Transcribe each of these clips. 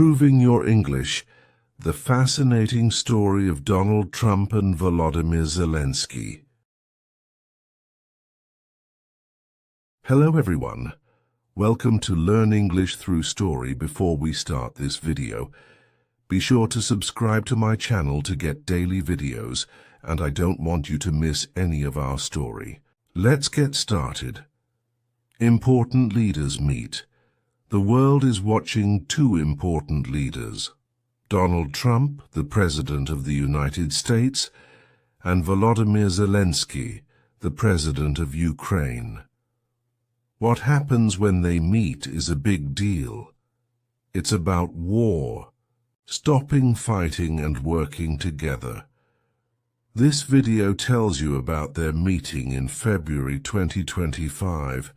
Improving Your English, the fascinating story of Donald Trump and Volodymyr Zelensky. Hello everyone. Welcome to Learn English Through Story. Before we start this video, be sure to subscribe to my channel to get daily videos, and I don't want you to miss any of our story. Let's get started. Important leaders meet. The world is watching two important leaders, Donald Trump, the President of the United States, and Volodymyr Zelensky, the President of Ukraine. What happens when they meet is a big deal. It's about war, stopping fighting and working together. This video tells you about their meeting in February 2025.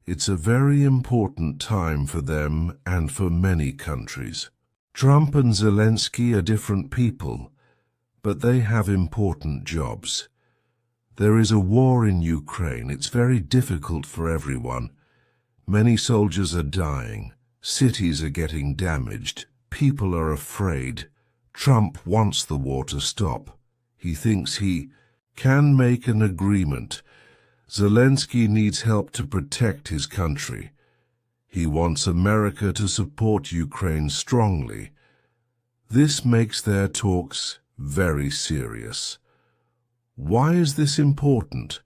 It's a very important time for them and for many countries. Trump and Zelensky are different people, but they have important jobs. There is a war in Ukraine. It's very difficult for everyone. Many soldiers are dying. Cities are getting damaged. People are afraid. Trump wants the war to stop. He thinks he can make an agreement. Zelensky needs help to protect his country. He wants America to support Ukraine strongly. This makes their talks very serious. Why is this important?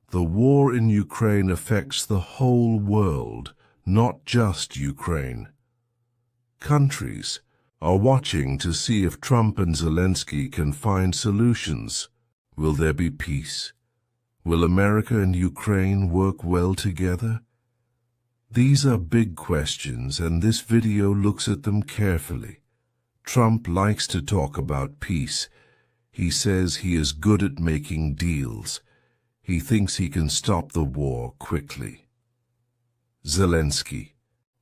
The war in Ukraine affects the whole world, not just Ukraine. Countries are watching to see if Trump and Zelensky can find solutions. Will there be peace? Will America and Ukraine work well together? These are big questions, and this video looks at them carefully. Trump likes to talk about peace. He says he is good at making deals. He thinks he can stop the war quickly. Zelensky.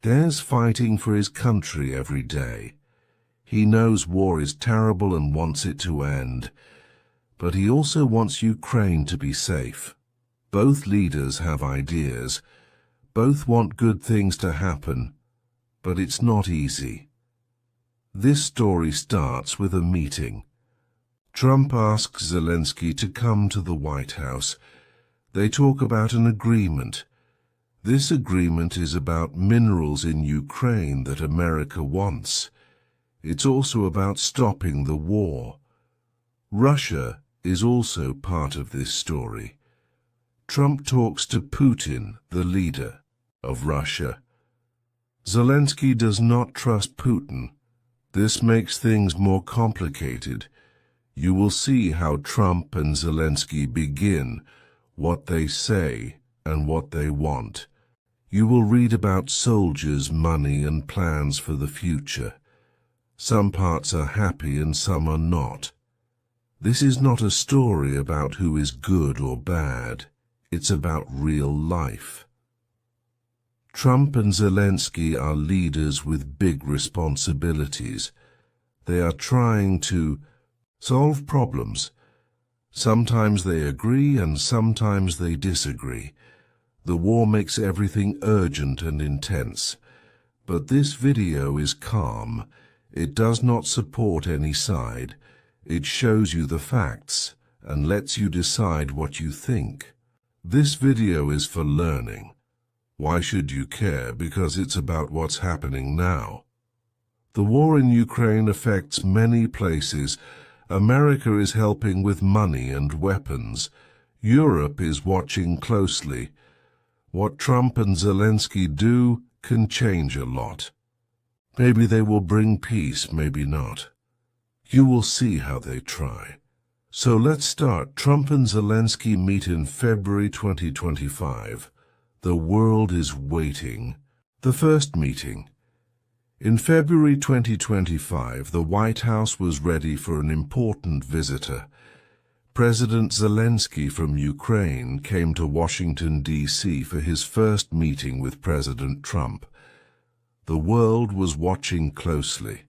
There's fighting for his country every day. He knows war is terrible and wants it to end. But he also wants Ukraine to be safe. Both leaders have ideas. Both want good things to happen, but it's not easy. This story starts with a meeting. Trump asks Zelensky to come to the White House. They talk about an agreement. This agreement is about minerals in Ukraine that America wants. It's also about stopping the war. Russia is also part of this story. Trump talks to Putin, the leader of Russia. Zelensky does not trust Putin. This makes things more complicated. You will see how Trump and Zelensky begin, what they say, and what they want. You will read about soldiers, money, and plans for the future. Some parts are happy and some are not. This is not a story about who is good or bad. It's about real life. Trump and Zelensky are leaders with big responsibilities. They are trying to solve problems. Sometimes they agree and sometimes they disagree. The war makes everything urgent and intense. But this video is calm. It does not support any side. It shows you the facts and lets you decide what you think. This video is for learning. Why should you care? Because it's about what's happening now. The war in Ukraine affects many places. America is helping with money and weapons. Europe is watching closely. What Trump and Zelensky do can change a lot. Maybe they will bring peace, maybe not. You will see how they try. So let's start. Trump and Zelensky meet in February 2025. The world is waiting. The first meeting. In February 2025, the White House was ready for an important visitor. President Zelensky from Ukraine came to Washington, D.C. for his first meeting with President Trump. The world was watching closely.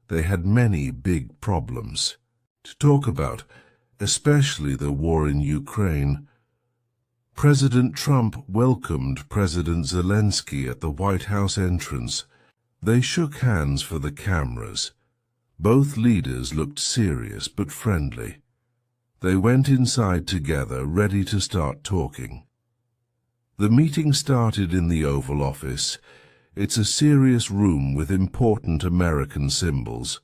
They had many big problems to talk about, especially the war in Ukraine. President Trump welcomed President Zelensky at the White House entrance. They shook hands for the cameras. Both leaders looked serious but friendly. They went inside together, ready to start talking. The meeting started in the Oval Office. It's a serious room with important American symbols.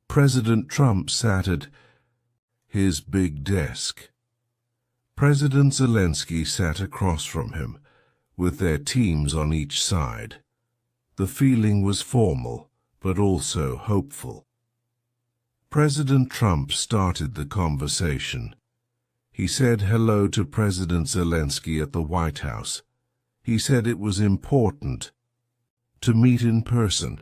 President Trump sat at his big desk. President Zelensky sat across from him, with their teams on each side. The feeling was formal, but also hopeful. President Trump started the conversation. He said hello to President Zelensky at the White House. He said it was important to meet in person.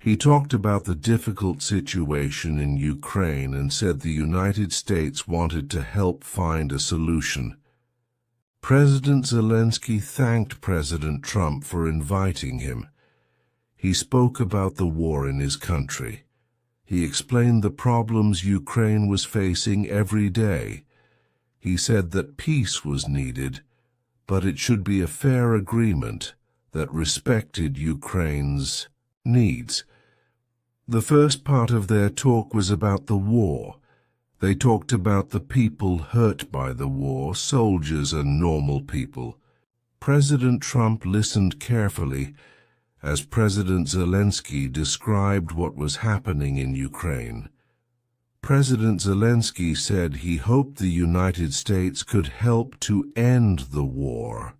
He talked about the difficult situation in Ukraine and said the United States wanted to help find a solution. President Zelensky thanked President Trump for inviting him. He spoke about the war in his country. He explained the problems Ukraine was facing every day. He said that peace was needed, but it should be a fair agreement that respected Ukraine's needs. The first part of their talk was about the war. They talked about the people hurt by the war, soldiers and normal people. President Trump listened carefully as President Zelensky described what was happening in Ukraine. President Zelensky said he hoped the United States could help to end the war.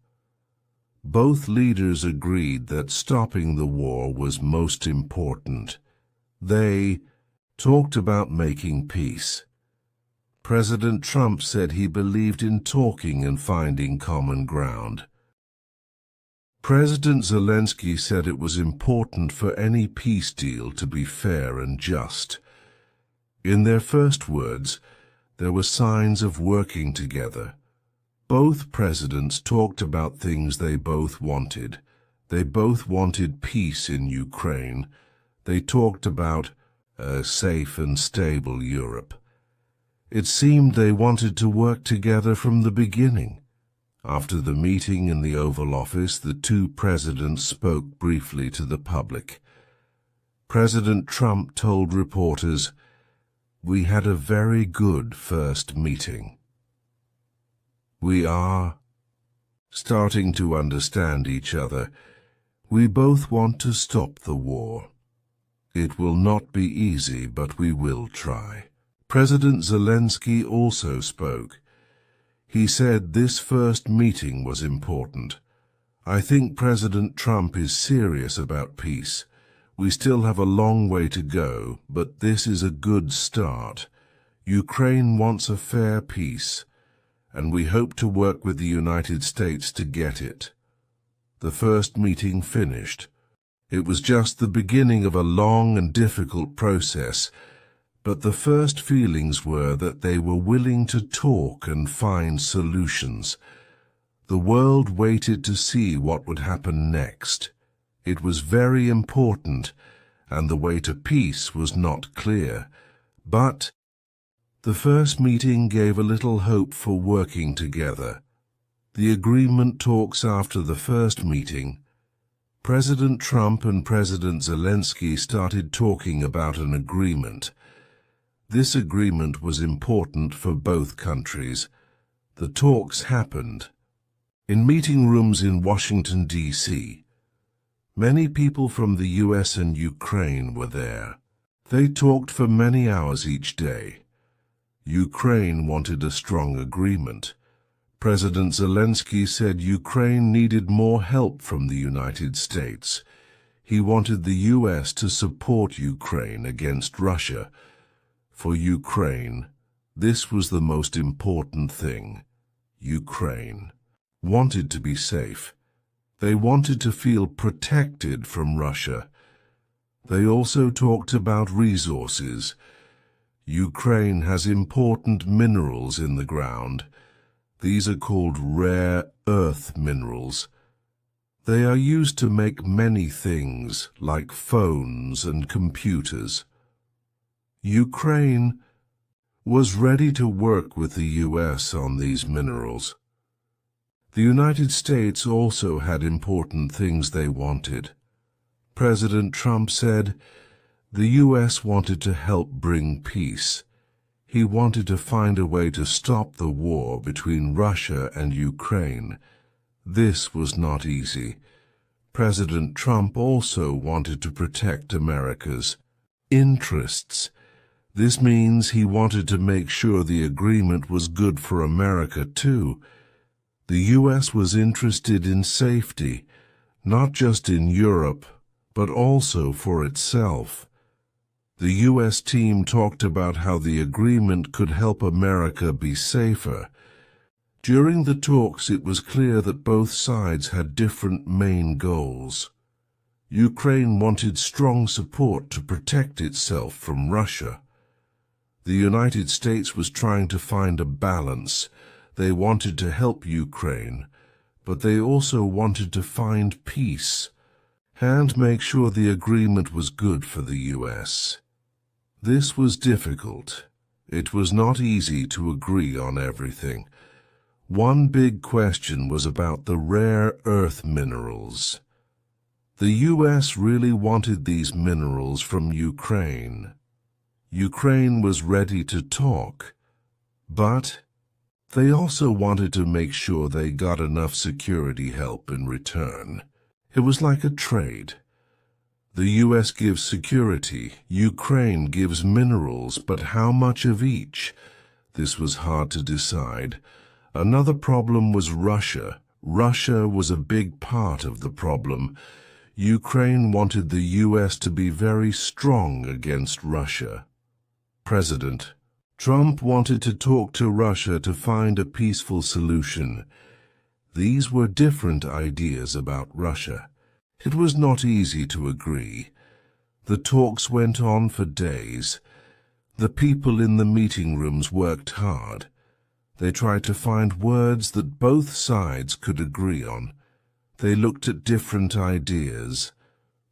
Both leaders agreed that stopping the war was most important. They talked about making peace. President Trump said he believed in talking and finding common ground. President Zelensky said it was important for any peace deal to be fair and just. In their first words, there were signs of working together. Both presidents talked about things they both wanted. They both wanted peace in Ukraine. They talked about a safe and stable Europe. It seemed they wanted to work together from the beginning. After the meeting in the Oval Office, the two presidents spoke briefly to the public. President Trump told reporters, "We had a very good first meeting. We are starting to understand each other. We both want to stop the war. It will not be easy, but we will try." President Zelensky also spoke. He said this first meeting was important. "I think President Trump is serious about peace. We still have a long way to go, but this is a good start. Ukraine wants a fair peace, and we hope to work with the United States to get it." The first meeting finished. It was just the beginning of a long and difficult process, but the first feelings were that they were willing to talk and find solutions. The world waited to see what would happen next. It was very important, and the way to peace was not clear. But the first meeting gave a little hope for working together. The agreement talks after the first meeting. President Trump and President Zelensky started talking about an agreement. This agreement was important for both countries. The talks happened in meeting rooms in Washington, D.C. Many people from the U.S. and Ukraine were there. They talked for many hours each day. Ukraine wanted a strong agreement. President Zelensky said Ukraine needed more help from the United States. He wanted the U.S. to support Ukraine against Russia. For Ukraine, this was the most important thing. Ukraine wanted to be safe. They wanted to feel protected from Russia. They also talked about resources. Ukraine has important minerals in the ground. These are called rare earth minerals. They are used to make many things, like phones and computers. Ukraine was ready to work with the U.S. on these minerals. The United States also had important things they wanted. President Trump said, "The U.S. wanted to help bring peace. He wanted to find a way to stop the war between Russia and Ukraine. This was not easy." President Trump also wanted to protect America's interests. This means he wanted to make sure the agreement was good for America too. The U.S. was interested in safety, not just in Europe, but also for itself. The U.S. team talked about how the agreement could help America be safer. During the talks, it was clear that both sides had different main goals. Ukraine wanted strong support to protect itself from Russia. The United States was trying to find a balance. They wanted to help Ukraine, but they also wanted to find peace and make sure the agreement was good for the U.S. This was difficult. It was not easy to agree on everything. One big question was about the rare earth minerals. The U.S. really wanted these minerals from Ukraine. Ukraine was ready to talk, but they also wanted to make sure they got enough security help in return. It was like a trade. The U.S. gives security, Ukraine gives minerals, but how much of each? This was hard to decide. Another problem was Russia. Russia was a big part of the problem. Ukraine wanted the U.S. to be very strong against Russia. President Trump wanted to talk to Russia to find a peaceful solution. These were different ideas about Russia. It was not easy to agree. The talks went on for days. The people in the meeting rooms worked hard. They tried to find words that both sides could agree on. They looked at different ideas.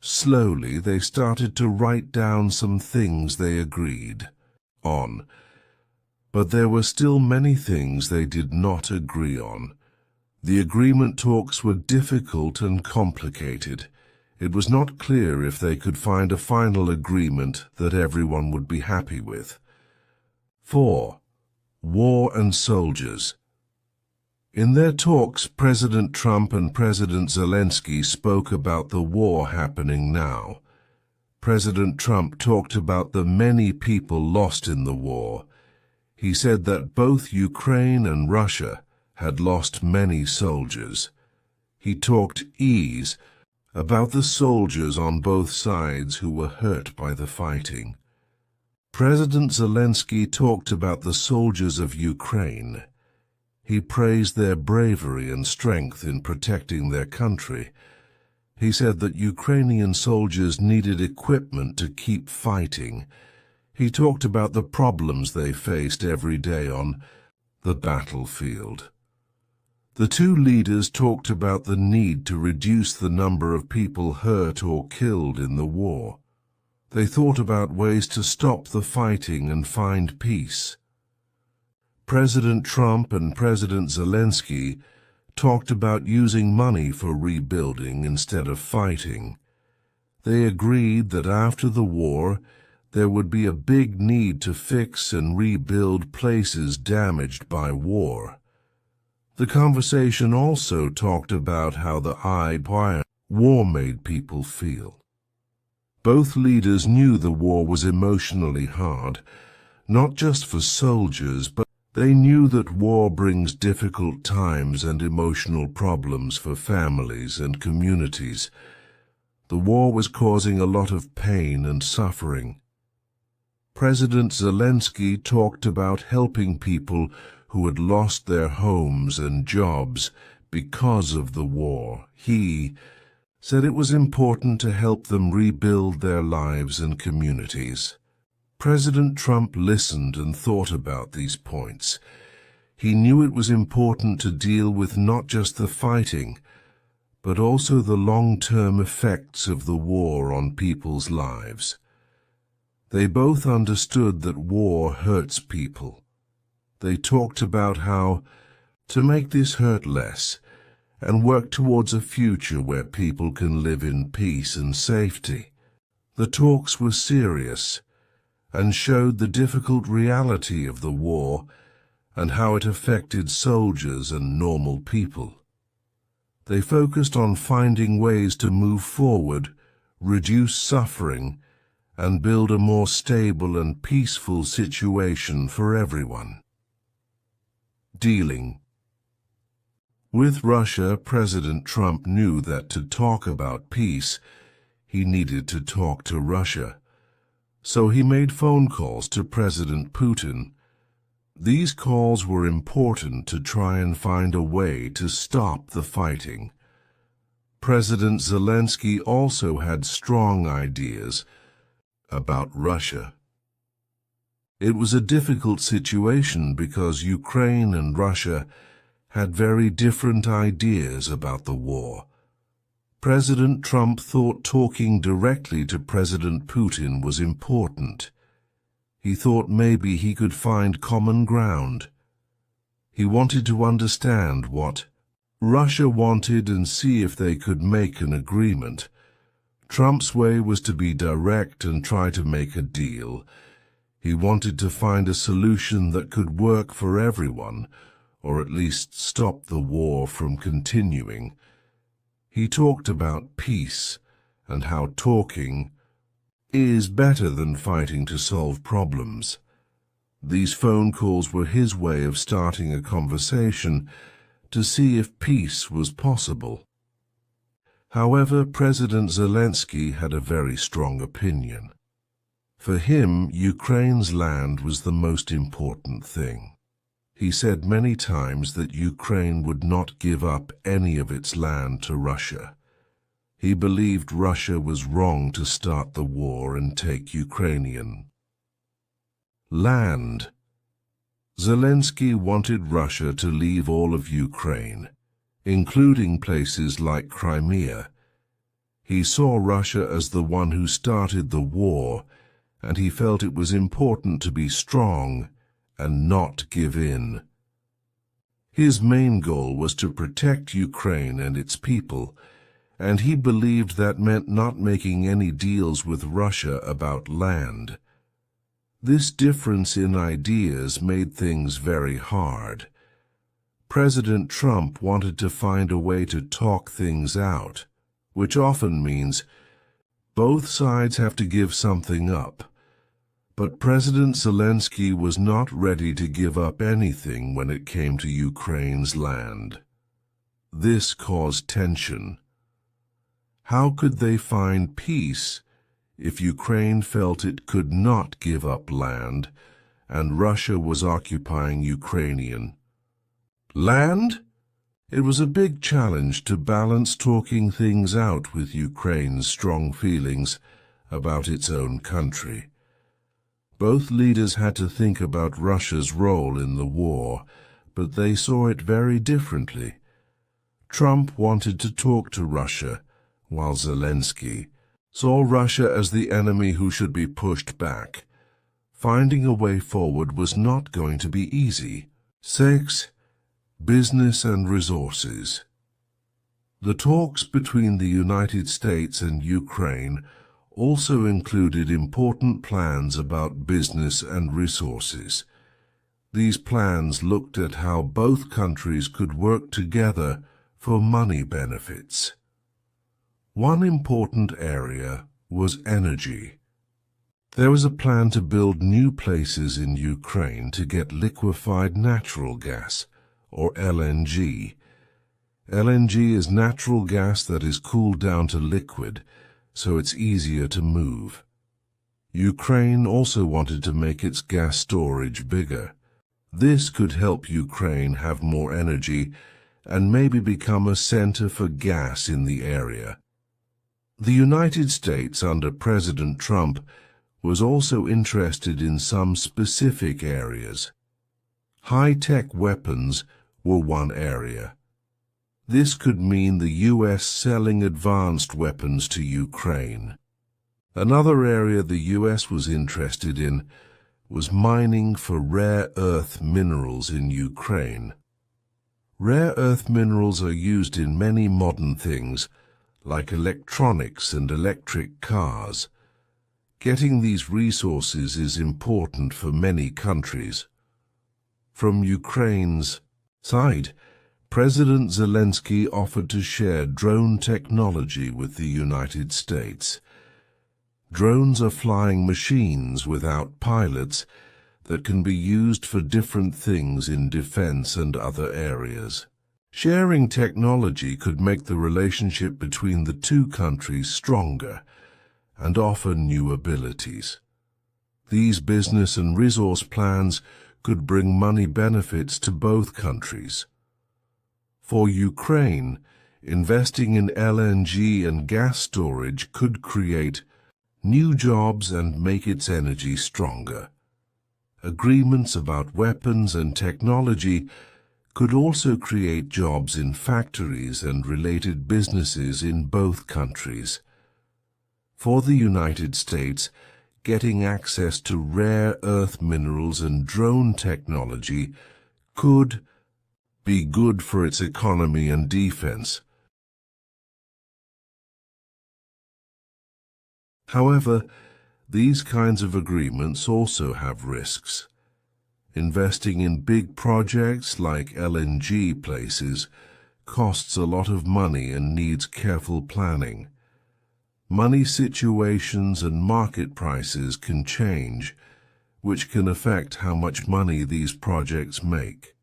Slowly, they started to write down some things they agreed on. But there were still many things they did not agree on. The agreement talks were difficult and complicated. It was not clear if they could find a final agreement that everyone would be happy with. 4. War and soldiers. In their talks, President Trump and President Zelensky spoke about the war happening now. President Trump talked about the many people lost in the war. He said that both Ukraine and Russia had lost many soldiers. He talked about the soldiers on both sides who were hurt by the fighting. President Zelensky talked about the soldiers of Ukraine. He praised their bravery and strength in protecting their country. He said that Ukrainian soldiers needed equipment to keep fighting. He talked about the problems they faced every day on the battlefield. The two leaders talked about the need to reduce the number of people hurt or killed in the war. They thought about ways to stop the fighting and find peace. President Trump and President Zelensky talked about using money for rebuilding instead of fighting. They agreed that after the war, there would be a big need to fix and rebuild places damaged by war. The conversation also talked about how the war made people feel. Both leaders knew the war was emotionally hard, not just for soldiers, but they knew that war brings difficult times and emotional problems for families and communities. The war was causing a lot of pain and suffering. President Zelensky talked about helping people who had lost their homes and jobs because of the war. He said it was important to help them rebuild their lives and communities. President Trump listened and thought about these points. He knew it was important to deal with not just the fighting, but also the long-term effects of the war on people's lives. They both understood that war hurts people. They talked about how to make this hurt less and work towards a future where people can live in peace and safety. The talks were serious and showed the difficult reality of the war and how it affected soldiers and normal people. They focused on finding ways to move forward, reduce suffering, and build a more stable and peaceful situation for everyone. Dealing. With Russia, President Trump knew that to talk about peace, he needed to talk to Russia. So he made phone calls to President Putin. These calls were important to try and find a way to stop the fighting. President Zelensky also had strong ideas about Russia. It was a difficult situation because Ukraine and Russia had very different ideas about the war. President Trump thought talking directly to President Putin was important. He thought maybe he could find common ground. He wanted to understand what Russia wanted and see if they could make an agreement. Trump's way was to be direct and try to make a deal. He wanted to find a solution that could work for everyone, or at least stop the war from continuing. He talked about peace and how talking is better than fighting to solve problems. These phone calls were his way of starting a conversation to see if peace was possible. However, President Zelensky had a very strong opinion. For him, Ukraine's land was the most important thing. He said many times that Ukraine would not give up any of its land to Russia. He believed Russia was wrong to start the war and take Ukrainian land. Zelensky wanted Russia to leave all of Ukraine, including places like Crimea. He saw Russia as the one who started the war, and he felt it was important to be strong and not give in. His main goal was to protect Ukraine and its people, and he believed that meant not making any deals with Russia about land. This difference in ideas made things very hard. President Trump wanted to find a way to talk things out, which often means both sides have to give something up. But President Zelensky was not ready to give up anything when it came to Ukraine's land. This caused tension. How could they find peace if Ukraine felt it could not give up land and Russia was occupying Ukrainian land? It was a big challenge to balance talking things out with Ukraine's strong feelings about its own country. Both leaders had to think about Russia's role in the war, but they saw it very differently. Trump wanted to talk to Russia, while Zelensky saw Russia as the enemy who should be pushed back. Finding a way forward was not going to be easy. 6. Business and resources. The talks between the United States and Ukraine also included important plans about business and resources. These plans looked at how both countries could work together for money benefits. One important area was energy. There was a plan to build new places in Ukraine to get liquefied natural gas, or LNG. LNG is natural gas that is cooled down to liquid, so it's easier to move. Ukraine also wanted to make its gas storage bigger. This could help Ukraine have more energy and maybe become a center for gas in the area. The United States under President Trump was also interested in some specific areas. High-tech weapons were one area. This could mean the U.S. selling advanced weapons to Ukraine. Another area the U.S. was interested in was mining for rare earth minerals in Ukraine. Rare earth minerals are used in many modern things, like electronics and electric cars. Getting these resources is important for many countries. From Ukraine's side, President Zelensky offered to share drone technology with the United States. Drones are flying machines without pilots that can be used for different things in defense and other areas. Sharing technology could make the relationship between the two countries stronger and offer new abilities. These business and resource plans could bring money benefits to both countries. For Ukraine, investing in LNG and gas storage could create new jobs and make its energy stronger. Agreements about weapons and technology could also create jobs in factories and related businesses in both countries. For the United States, getting access to rare earth minerals and drone technology could be good for its economy and defense. However, these kinds of agreements also have risks. Investing in big projects like LNG places costs a lot of money and needs careful planning. Money situations and market prices can change, which can affect how much money these projects make.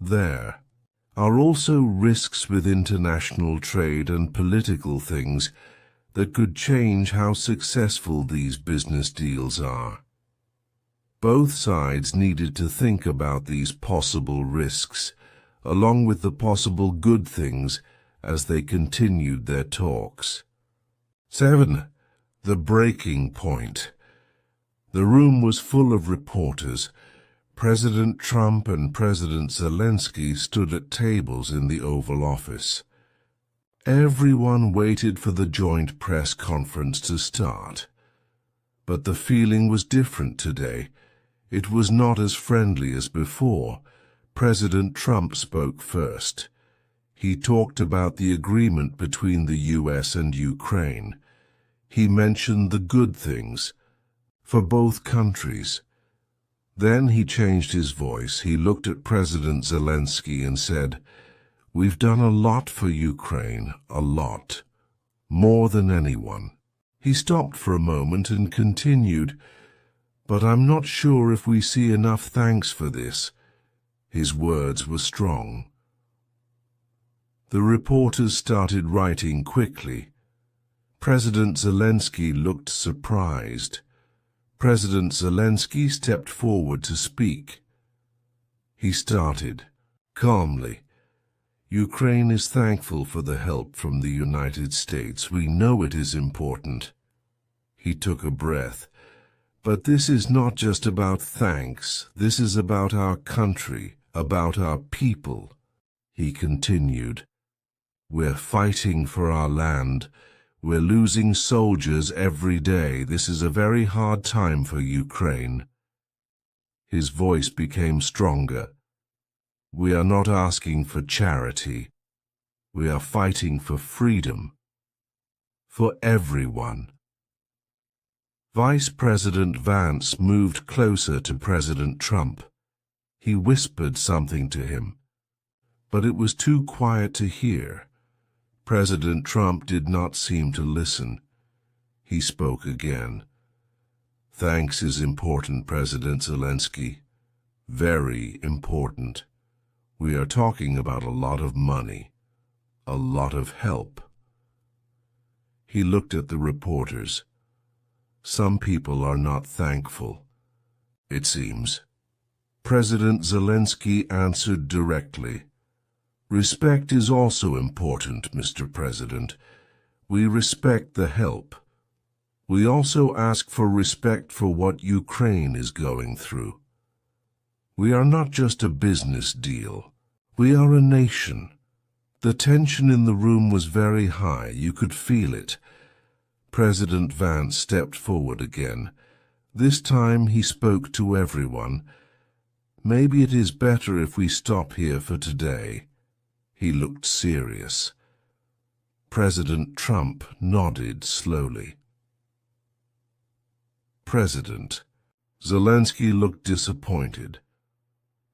There are also risks with international trade and political things that could change how successful these business deals are. Both sides needed to think about these possible risks, along with the possible good things as they continued their talks. 7. The breaking point. The room was full of reporters. President Trump and President Zelensky stood at tables in the Oval Office. Everyone waited for the joint press conference to start. But the feeling was different today. It was not as friendly as before. President Trump spoke first. He talked about the agreement between the US and Ukraine. He mentioned the good things for both countries. Then he changed his voice. He looked at President Zelensky and said, "We've done a lot for Ukraine, a lot, more than anyone." He stopped for a moment and continued, "But I'm not sure if we see enough thanks for this." His words were strong. The reporters started writing quickly. President Zelensky looked surprised. President Zelensky stepped forward to speak. He started calmly. "Ukraine is thankful for the help from the United States. We know it is important." He took a breath. "But this is not just about thanks. This is about our country, about our people." He continued, "We're fighting for our land. We're losing soldiers every day. This is a very hard time for Ukraine." His voice became stronger. "We are not asking for charity. We are fighting for freedom. For everyone." Vice President Vance moved closer to President Trump. He whispered something to him, but it was too quiet to hear. President Trump did not seem to listen. He spoke again. "Thanks is important, President Zelensky. Very important. We are talking about a lot of money, a lot of help." He looked at the reporters. "Some people are not thankful, it seems." President Zelensky answered directly. "Respect is also important, Mr. President. We respect the help. We also ask for respect for what Ukraine is going through. We are not just a business deal. We are a nation." The tension in the room was very high. You could feel it. President Vance stepped forward again. This time he spoke to everyone. "Maybe it is better if we stop here for today. He looked serious. President Trump nodded slowly. President Zelensky looked disappointed,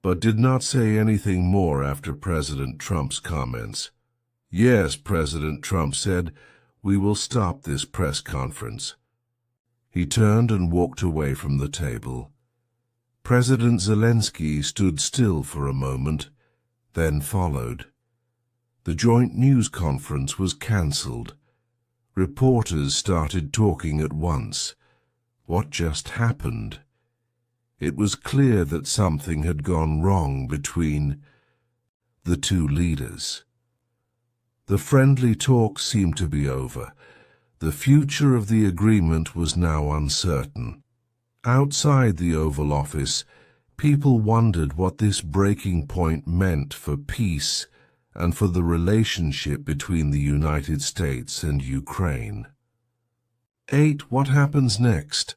but did not say anything more after President Trump's comments. "Yes," President Trump said, "we will stop this press conference." He turned and walked away from the table. President Zelensky stood still for a moment, then followed. The joint news conference was cancelled. Reporters started talking at once. What just happened? It was clear that something had gone wrong between the two leaders. The friendly talk seemed to be over. The future of the agreement was now uncertain. Outside the Oval Office, people wondered what this breaking point meant for peace and for the relationship between the United States and Ukraine. 8. What happens next?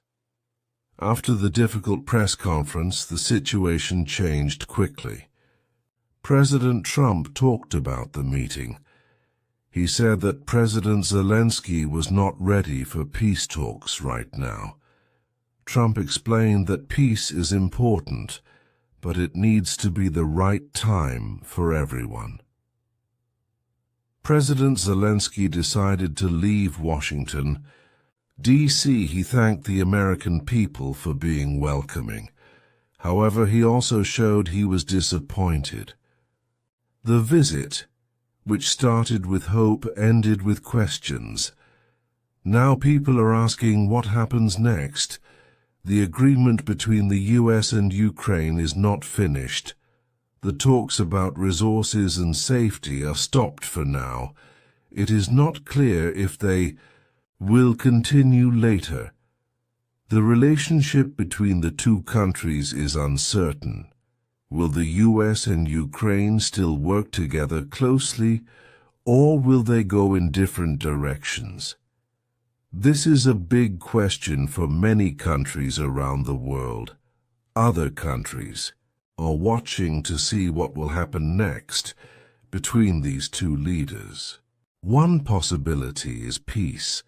After the difficult press conference, the situation changed quickly. President Trump talked about the meeting. He said that President Zelensky was not ready for peace talks right now. Trump explained that peace is important, but it needs to be the right time for everyone. President Zelensky decided to leave Washington, D.C. He thanked the American people for being welcoming. However, he also showed he was disappointed. The visit, which started with hope, ended with questions. Now people are asking what happens next. The agreement between the US and Ukraine is not finished. The talks about resources and safety are stopped for now. It is not clear if they will continue later. The relationship between the two countries is uncertain. Will the US and Ukraine still work together closely, or will they go in different directions? This is a big question for many countries around the world. Other countries are watching to see what will happen next between these two leaders. One possibility is peace.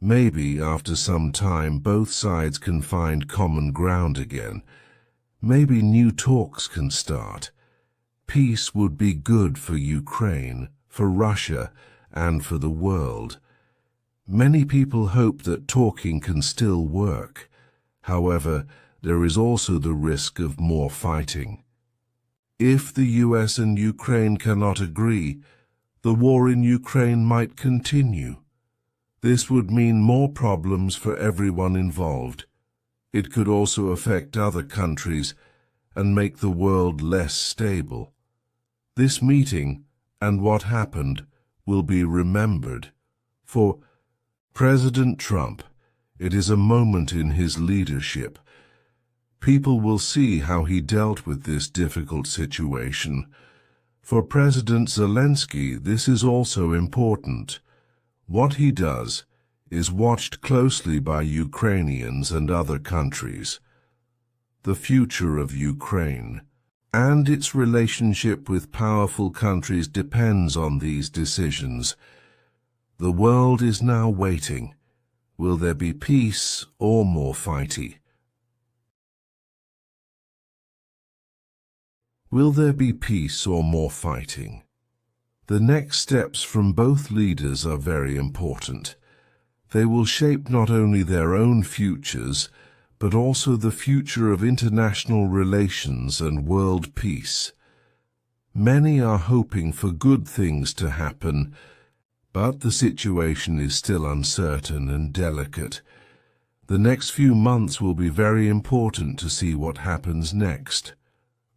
Maybe after some time both sides can find common ground again. Maybe new talks can start. Peace would be good for Ukraine, for Russia, and for the world. Many people hope that talking can still work. However, there is also the risk of more fighting. If the US and Ukraine cannot agree, the war in Ukraine might continue. This would mean more problems for everyone involved. It could also affect other countries and make the world less stable. This meeting and what happened will be remembered. For President Trump, it is a moment in his leadership. People will see how he dealt with this difficult situation. For President Zelensky, this is also important. What he does is watched closely by Ukrainians and other countries. The future of Ukraine and its relationship with powerful countries depends on these decisions. The world is now waiting. Will there be peace or more fighting? Will there be peace or more fighting? The next steps from both leaders are very important. They will shape not only their own futures, but also the future of international relations and world peace. Many are hoping for good things to happen, but the situation is still uncertain and delicate. The next few months will be very important to see what happens next.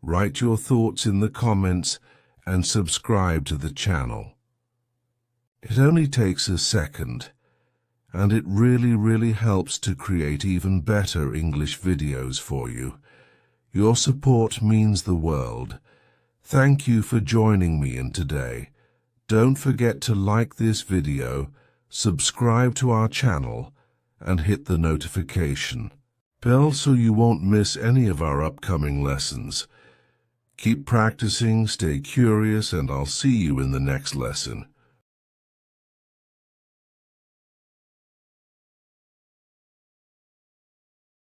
Write your thoughts in the comments and subscribe to the channel. It only takes a second, and it really helps to create even better English videos for you. Your support means the world. Thank you for joining me in today. Don't forget to like this video, subscribe to our channel, and hit the notification bell so you won't miss any of our upcoming lessons. Keep practicing, stay curious, and I'll see you in the next lesson.